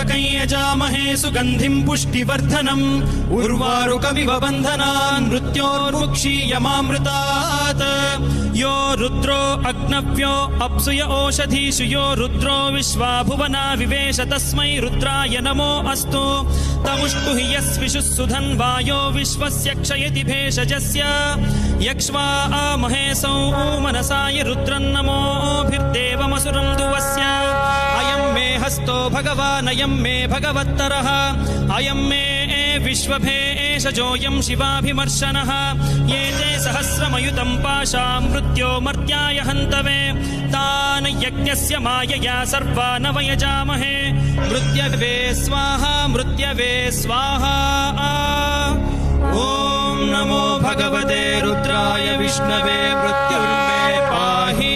त्र्यम्बकं यजामहे सुगन्धिं पुष्टिवर्धनम् उर्वारुकमिव बन्धनान् मृत्योर्मुक्षीयमामृतात् यो रुद्रो अग्नव्यो अप्सुय ओषधीषु यो रुद्रो विश्वा भुवना विवेश तस्मै रुद्राय नमो अस्तु तमुष्टु हि यस्विषुः सुधन्वायो विश्वस्य क्षयति भेषजस्य यक्ष्वा महेशौ मनसाय रुद्रन्नमोभिर्देवमसुरं दुवस्य अयं मे हस्तो भगवान् अयं मे भगवत्तरः अयं मे विश्वभेषजोऽयं शिवाभिमर्शनः ये ते सहस्रमयुतं पाशां मृत्यो मर्त्याय हन्तवे तान् यज्ञस्य मायया सर्वान् वयजामहे मृत्यवे स्वाहा मृत्यवे स्वाहा ॐ नमो भगवते रुद्राय विष्णवे मृत्युर्मे